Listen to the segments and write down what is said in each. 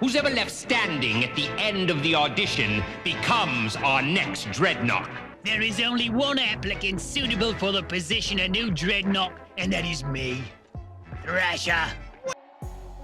Who's ever left standing at the end of the audition becomes our next Dreadnok. There is only one applicant suitable for the position of new Dreadnok, and that is me, Thrasher.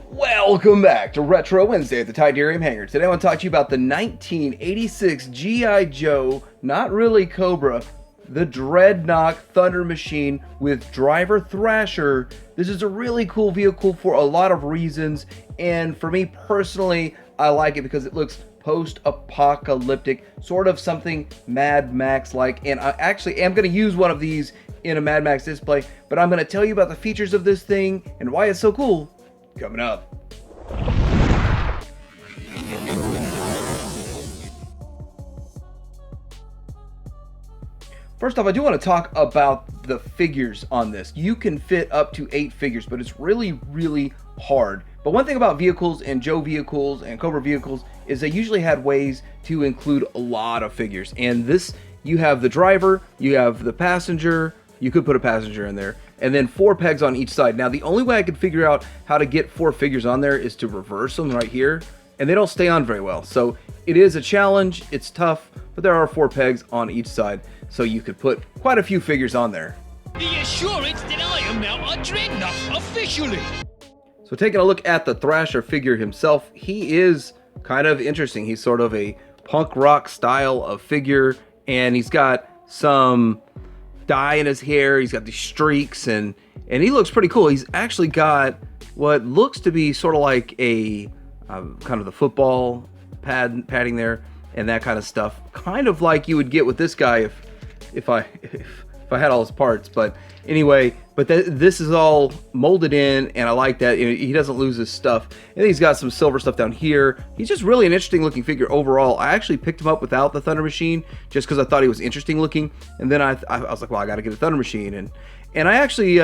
Welcome back to Retro Wednesday at the Tidarium Hangar. Today I want to talk to you about the 1986 G.I. Joe, not really Cobra, the Deradnoks Thunder Machine with driver Thrasher. This is a really cool vehicle for a lot of reasons, and for me personally, I like it because it looks post-apocalyptic, sort of something Mad Max-like, and I actually am going to use one of these in a Mad Max display, but I'm going to tell you about the features of this thing and why it's so cool coming up. First off, I do want to talk about the figures on this. You can fit up to 8 figures, but it's really hard. But one thing about vehicles and Joe vehicles and Cobra vehicles is they usually had ways to include a lot of figures. And this, you have the driver, you have the passenger, you could put a passenger in there, and then 4 pegs on each side. Now, the only way I could figure out how to get 4 figures on there is to reverse them right here, and they don't stay on very well. So it is a challenge, it's tough, but there are 4 pegs on each side, so you could put quite a few figures on there. The assurance that I am now a Dreadnok officially. So taking a look at the Thrasher figure himself, he is kind of interesting. He's sort of a punk rock style of figure, and he's got some dye in his hair, he's got these streaks, and he looks pretty cool. He's actually got what looks to be sort of like a kind of the football padding there and that kind of stuff, kind of like you would get with this guy if I had all his parts. But anyway, this is all molded in, and I like that. You know, he doesn't lose his stuff, and he's got some silver stuff down here. He's just really an interesting looking figure overall. I actually picked him up without the Thunder Machine just because I thought he was interesting looking, and then I was like, well, I got to get a Thunder Machine, and I actually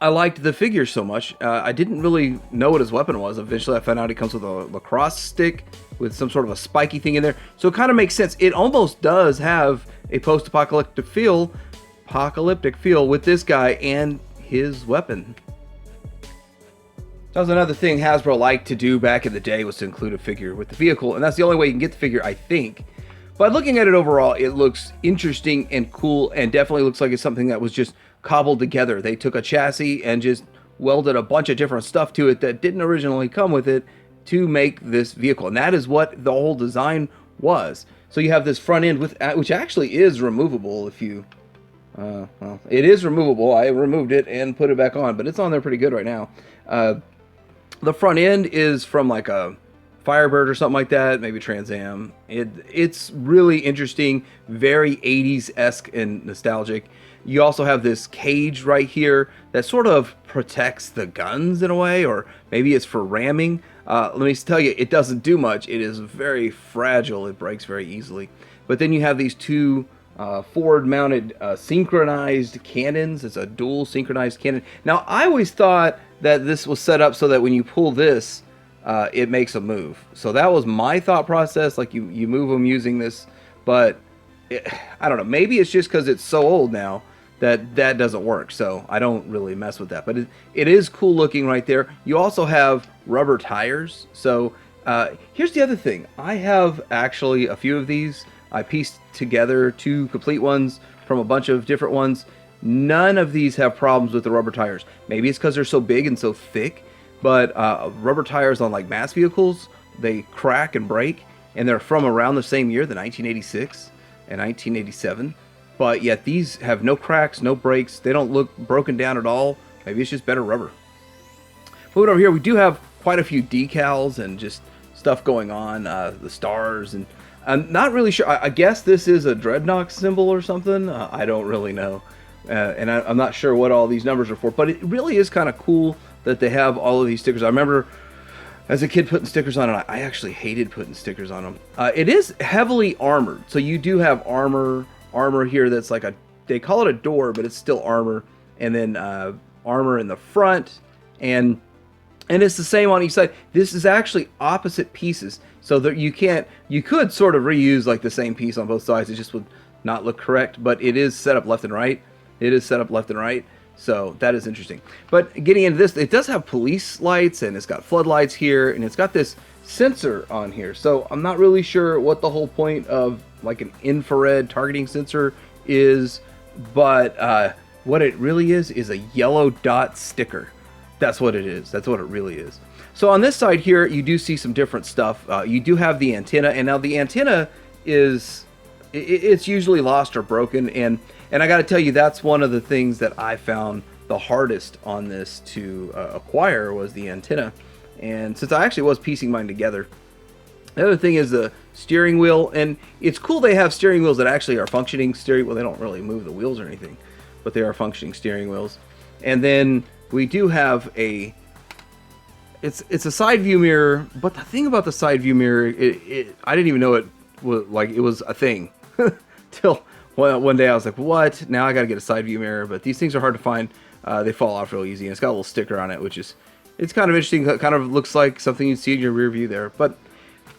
I liked the figure so much. I didn't really know what his weapon was. Eventually I found out he comes with a lacrosse stick with some sort of a spiky thing in there, so it kind of makes sense. It almost does have a post-apocalyptic feel with this guy and his weapon. That was another thing Hasbro liked to do back in the day, was to include a figure with the vehicle, and that's the only way you can get the figure, I think. But looking at it overall, it looks interesting and cool, and definitely looks like it's something that was just cobbled together. They took a chassis and just welded a bunch of different stuff to it that didn't originally come with it to make this vehicle, and that is what the whole design was. So you have this front end which actually is removable if you well, it is removable. I removed it and put it back on, but it's on there pretty good right now. The front end is from like a Firebird or something like that, maybe Trans Am. It's really interesting, very 80s-esque and nostalgic. You also have this cage right here that sort of protects the guns in a way, or maybe it's for ramming. Let me tell you, it doesn't do much. It is very fragile. It breaks very easily. But then you have these 2 forward-mounted synchronized cannons. It's a dual synchronized cannon. Now, I always thought that this was set up so that when you pull this, it makes a move. So that was my thought process, like you move them using this, but I don't know, maybe it's just because it's so old now that doesn't work, so I don't really mess with that. But it is cool looking right there. You also have rubber tires. So here's the other thing. I have actually a few of these. I pieced together 2 complete ones from a bunch of different ones. None of these have problems with the rubber tires. Maybe it's because they're so big and so thick, but rubber tires on like mass vehicles, they crack and break, and they're from around the same year, the 1986 and 1987. But yet these have no cracks, no breaks. They don't look broken down at all. Maybe it's just better rubber. Moving over here, we do have quite a few decals and just stuff going on. The stars, and I'm not really sure. I guess this is a Dreadnoks symbol or something. I don't really know. And I'm not sure what all these numbers are for. But it really is kind of cool that they have all of these stickers. I remember as a kid putting stickers on it. I actually hated putting stickers on them. It is heavily armored. So you do have armor here that's like they call it a door, but it's still armor. And then armor in the front, and it's the same on each side. This is actually opposite pieces, so that you could sort of reuse like the same piece on both sides. It just would not look correct, but it is set up left and right. So that is interesting. But getting into this, it does have police lights, and it's got floodlights here, and it's got this sensor on here. So I'm not really sure what the whole point of like an infrared targeting sensor is, but what it really is a yellow dot sticker. That's what it is. That's what it really is. So on this side here, you do see some different stuff. You do have the antenna, and now the antenna is, it's usually lost or broken, and I got to tell you, that's one of the things that I found the hardest on this to acquire was the antenna. And since I actually was piecing mine together, the other thing is the steering wheel, and it's cool they have steering wheels that actually are functioning steering. Well, they don't really move the wheels or anything, but they are functioning steering wheels. And then we do have a, it's a side view mirror, but the thing about the side view mirror, I didn't even know it was a thing till one day I was like, what? Now I got to get a side view mirror, but these things are hard to find. They fall off real easy, and it's got a little sticker on it, which is, it's kind of interesting. It kind of looks like something you'd see in your rear view there, but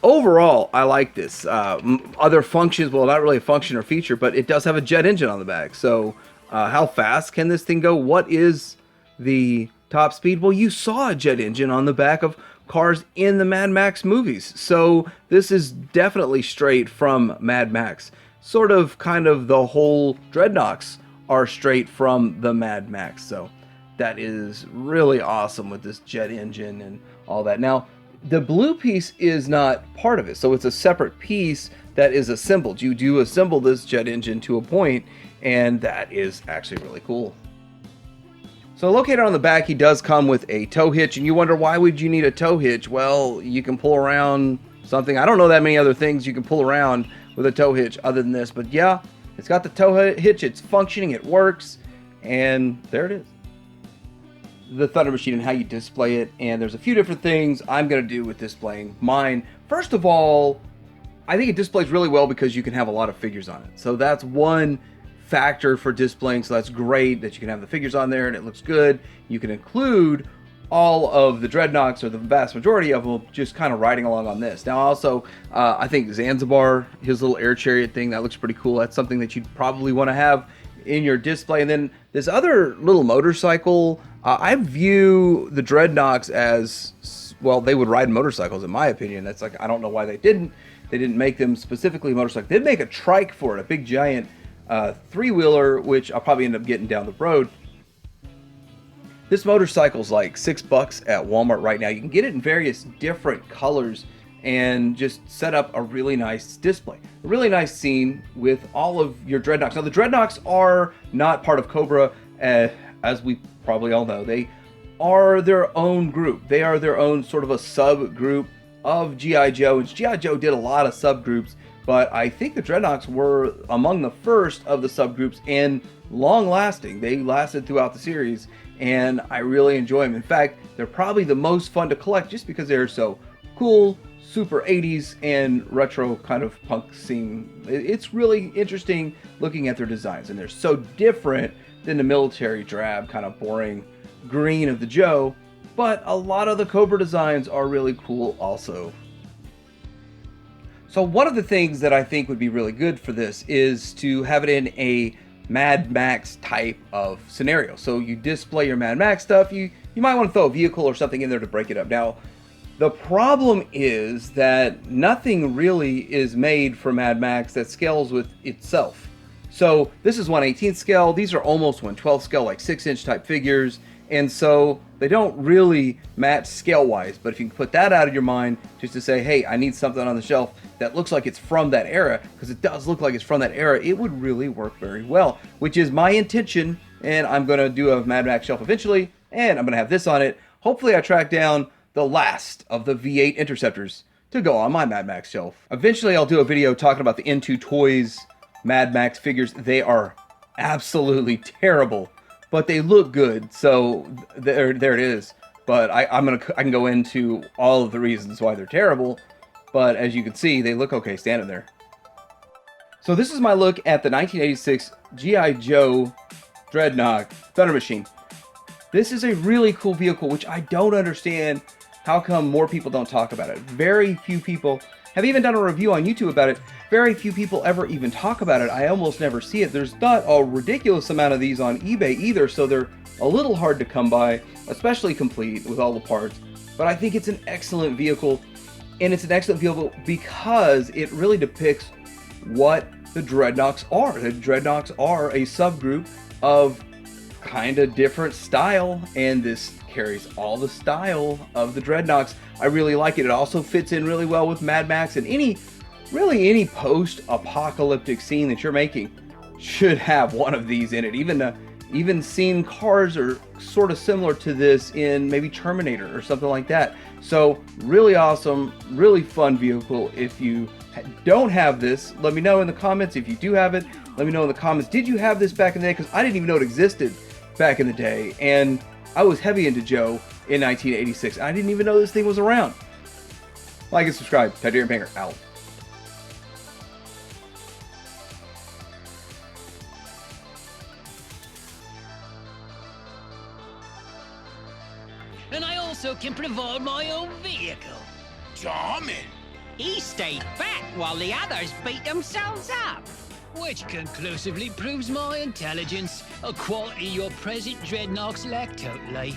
overall, I like this. Other functions, well, not really a function or feature, but it does have a jet engine on the back. So how fast can this thing go? What is the top speed? Well, you saw a jet engine on the back of cars in the Mad Max movies. So this is definitely straight from Mad Max. Sort of kind of the whole Deradnoks are straight from the Mad Max. So that is really awesome with this jet engine and all that. Now, the blue piece is not part of it. So it's a separate piece that is assembled. You do assemble this jet engine to a point, and that is actually really cool. So located on the back, he does come with a tow hitch, and you wonder, why would you need a tow hitch? Well, you can pull around something. I don't know that many other things you can pull around with a tow hitch other than this, but yeah, it's got the tow hitch, it's functioning, it works, and there it is. The Thunder Machine and how you display it, and there's a few different things I'm going to do with displaying mine. First of all, I think it displays really well because you can have a lot of figures on it. So that's one factor for displaying, so that's great that you can have the figures on there and it looks good. You can include all of the Deradnoks, or the vast majority of them, just kind of riding along on this. Now also, I think Zanzibar, his little air chariot thing, that looks pretty cool. That's something that you'd probably want to have in your display. And then this other little motorcycle, I view the Deradnoks as, well, they would ride motorcycles in my opinion. That's like, I don't know why they didn't make them specifically motorcycles. They'd make a trike for it, a big giant three-wheeler, which I'll probably end up getting down the road. This motorcycle's like $6 at Walmart right now. You can get it in various different colors and just set up a really nice display. A really nice scene with all of your Deradnoks. Now the Deradnoks are not part of Cobra, as we probably all know. They are their own group. They are their own sort of a subgroup of G.I. Joe. And G.I. Joe did a lot of subgroups, but I think the Deradnoks were among the first of the subgroups and long lasting. They lasted throughout the series, and I really enjoy them. In fact, they're probably the most fun to collect just because they're so cool, super 80s and retro kind of punk scene. It's really interesting looking at their designs, and they're so different than the military drab, kind of boring green of the Joe, but a lot of the Cobra designs are really cool also. So one of the things that I think would be really good for this is to have it in a Mad Max type of scenario. So you display your Mad Max stuff, you might want to throw a vehicle or something in there to break it up. Now, the problem is that nothing really is made for Mad Max that scales with itself. So this is 1/18 scale, these are almost 1/12 scale, like 6-inch type figures, and so they don't really match scale-wise. But if you can put that out of your mind, just to say, hey, I need something on the shelf that looks like it's from that era, because it does look like it's from that era, it would really work very well, which is my intention. And I'm going to do a Mad Max shelf eventually, and I'm going to have this on it. Hopefully I track down the last of the V8 Interceptors to go on my Mad Max shelf. Eventually I'll do a video talking about the N2 Toys Mad Max figures. They are absolutely terrible, but they look good, so there it is. But I can go into all of the reasons why they're terrible, but as you can see, they look okay standing there. So this is my look at the 1986 G.I. Joe Deradnok Thunder Machine. This is a really cool vehicle, which I don't understand how come more people don't talk about it? Very few people have even done a review on YouTube about it. Very few people ever even talk about it. I almost never see it. There's not a ridiculous amount of these on eBay either, so they're a little hard to come by, especially complete with all the parts. But I think it's an excellent vehicle, and it's an excellent vehicle because it really depicts what the Deradnoks are. The Deradnoks are a subgroup of kind of different style, and this carries all the style of the Deradnoks. I really like it. It also fits in really well with Mad Max, and any post-apocalyptic scene that you're making should have one of these in it. Even seeing cars are sort of similar to this in maybe Terminator or something like that. So really awesome, really fun vehicle. If you don't have this, let me know in the comments. If you do have it, let me know in the comments. Did you have this back in the day? Because I didn't even know it existed back in the day, and I was heavy into Joe in 1986. I didn't even know this thing was around. Like and subscribe. Tiberian Banger out. And I also can provide my own vehicle. Charming. He stayed fat while the others beat themselves up. Which conclusively proves my intelligence, a quality your present Dreadnoks lack totally.